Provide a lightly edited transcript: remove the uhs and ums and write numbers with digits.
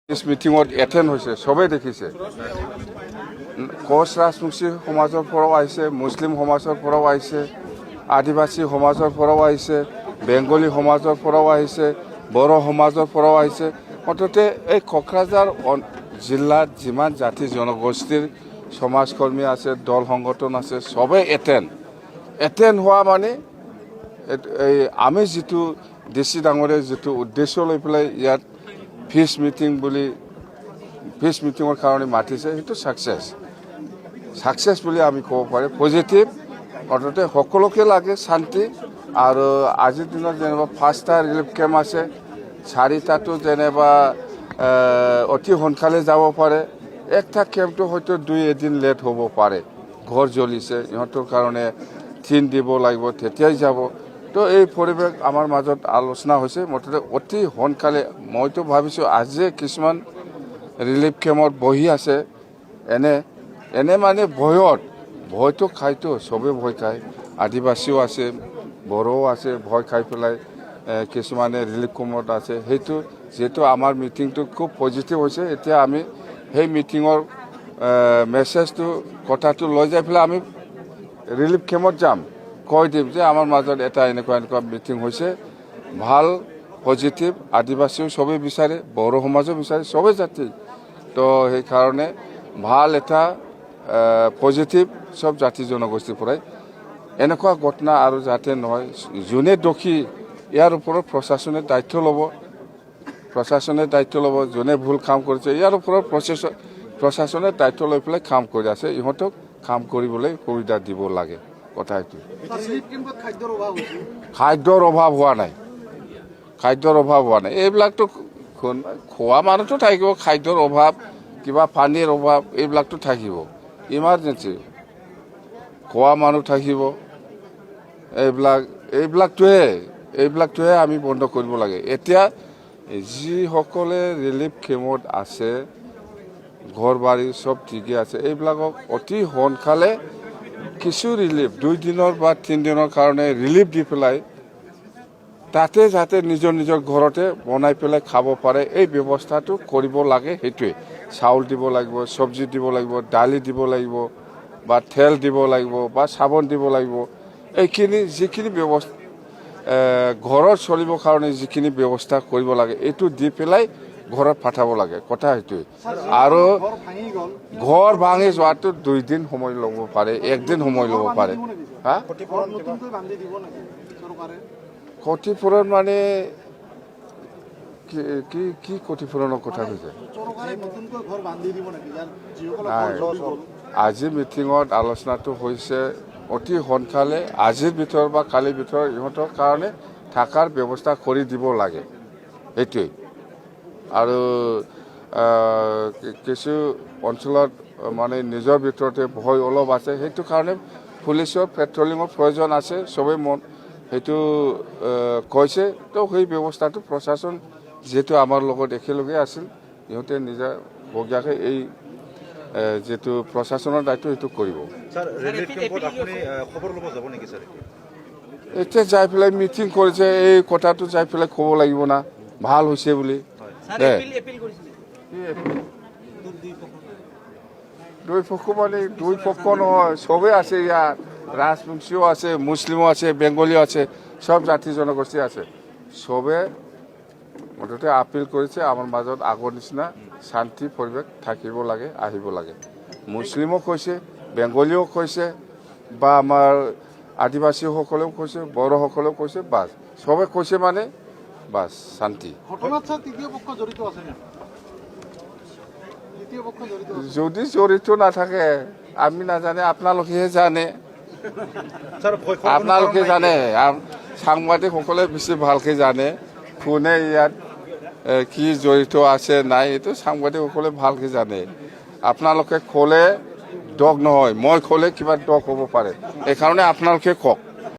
This মিটিঙত attend হৈছে সবেই দেখিছে কোচ ৰাজবংশী সমাজৰ পৰাও আহিছে মুছলিম সমাজৰ পৰাও আহিছে আদিবাসী সমাজৰ পৰাও আহিছে বেংগলী সমাজৰ পৰাও আহিছে বড়ো সমাজৰ পৰাও আহিছে মুঠতে এই কোকৰাঝাৰ জিলাত যিমান জাতি জনগোষ্ঠীৰ সমাজকৰ্মী আছে দল সংগঠন আছে সবে এটেণ্ড হোৱা মানে এই আমি যেটো ডিসি ডাঙৰে যেটো উদ্দেশ্য লৈ পেলাই ইয়াত পিচ মিটিঙৰ কাৰণে মাতিছে সেইটো সাকসেছ বুলি আমি ক'ব পাৰি পজিটিভ অৰ্থাৎ সকলোকে লাগে শান্তি আৰু আজিৰ দিনত যেনিবা 5টা ৰিলিফ কেম্প আছে 4টাটো যেনিবা অতি সোনকালে যাব পাৰে একটা কেম্পটো হয়তো 2 এদিন লেট হ'ব পাৰে ঘৰ জ্বলিছে ইহঁতৰ কাৰণে থিন দিব লাগিব তেতিয়াই যাব তো এই পৰিৱেশ আমাৰ মাজত আলোচনা হৈছে মুঠতে অতি সোনকালে মইতো ভাবিছোঁ আজি কিছুমান ৰিলিফ কেম্পত বহি আছে এনে মানে ভয়তো খাইতো সবে ভয় খায় আদিবাসীও আছে বড়োও আছে ভয় খাই পেলাই কিছুমানে ৰিলিফ কেম্পত আছে সেইটো যেহেতু আমাৰ মিটিংটো খুব পজিটিভ হৈছে এতিয়া আমি সেই মিটিঙৰ মেছেজটো কথাটো লৈ যাই পেলাই আমি ৰিলিফ কেম্পত যাম কৈ দিম যে আমাৰ মাজত এটা এনেকুৱা মিটিং হৈছে ভাল পজিটিভ আদিবাসীও সবে বিচাৰে বড়ো সমাজও বিচাৰে সবে জাতি তো সেইকাৰণে ভাল এটা পজিটিভ সব জাতি জনগোষ্ঠীৰ পৰাই এনেকুৱা ঘটনা আৰু যাতে নহয় যোনে দোষী ইয়াৰ ওপৰত প্ৰশাসনে দায়িত্ব ল'ব যোনে ভুল কাম কৰিছে ইয়াৰ ওপৰত প্ৰশাসনে দায়িত্ব লৈ পেলাই কাম কৰি আছে ইহঁতক কাম কৰিবলৈ সুবিধা দিব লাগে কথা এইটো খাদ্যৰ অভাৱ হোৱা নাই এইবিলাকতো খোৱা মানুহতো থাকিব খাদ্যৰ অভাৱ কিবা পানীৰ অভাৱ এইবিলাকতো থাকিব ইমাৰ্জেঞ্চি খোৱা মানুহ থাকিব এইবিলাকটোহে আমি বন্ধ কৰিব লাগে এতিয়া যিসকলে ৰিলিফ কেম্পত আছে ঘৰ বাৰী সব ঠিকে আছে এইবিলাকক অতি সোনকালে কিছু ৰিলিফ 2 দিনৰ বা 3 দিনৰ কাৰণে ৰিলিফ দি পেলাই তাতে যাতে নিজৰ ঘৰতে বনাই পেলাই খাব পাৰে এই ব্যৱস্থাটো কৰিব লাগে সেইটোৱে চাউল দিব লাগিব চব্জি দিব লাগিব দালি দিব লাগিব বা তেল দিব লাগিব বা চাবোন দিব লাগিব এইখিনি যিখিনি ব্যৱস্থা ঘৰত চলিবৰ কাৰণে যিখিনি ব্যৱস্থা কৰিব লাগে এইটো দি পেলাই ঘৰত পঠাব লাগে কথা সেইটোৱে আৰু ঘৰ ভাঙি যোৱাটো 2 দিন সময় ল'ব পাৰে 1 দিন সময় ল'ব পাৰে হা ক্ষতিপূৰণ মানে কি ক্ষতিপূৰণৰ কথা কৈছে আজি মিটিঙত আলোচনাটো হৈছে অতি সোনকালে আজিৰ ভিতৰত বা কালিৰ ভিতৰত ইহঁতৰ কাৰণে থকাৰ ব্যৱস্থা কৰি দিব লাগে এইটোৱেই আৰু কিছু অঞ্চলত মানে নিজৰ ভিতৰতে ভয় অলপ আছে সেইটো কাৰণে পুলিচৰ পেট্ৰলিঙৰ প্ৰয়োজন আছে সবেই সেইটো কৈছে তো সেই ব্যৱস্থাটো প্ৰশাসন যেহেতু আমাৰ লগত একেলগে আছিল ইহঁতে নিজা বগীয়াকে এই যেটো প্ৰশাসনৰ দায়িত্ব সেইটো কৰিব এতিয়া যাই পেলাই মিটিং কৰিছে এই কথাটো যাই পেলাই ক'ব লাগিব না ভাল হৈছে বুলি দুই পক্ষ নহয় সবে আছে ইয়াত ৰাজবংশীও আছে মুছলিমো আছে বেংগলীও আছে সব জাতি জনগোষ্ঠী আছে সবে মুঠতে আপিল কৰিছে আমাৰ মাজত আগৰ নিচিনা শান্তি পৰিৱেশ থাকিব লাগে আহিব লাগে মুছলিমো কৈছে বেংগলীও কৈছে বা আমাৰ আদিবাসীসকলেও কৈছে বড়োসকলেও কৈছে বাছ সবে কৈছে মানে বাছ শান্তি যদি জড়িত নাথাকে আমি নাজানে আপোনালোকেহে জানে সাংবাদিকসকলে বেছি ভালকে জানে কোনে ইয়াত কি জড়িত আছে নাই এইটো সাংবাদিকসকলে ভালকে জানে আপোনালোকে ক'লে দগ নহয় মই ক'লে কিবা দগ হ'ব পাৰে এইকাৰণে আপোনালোকে কওক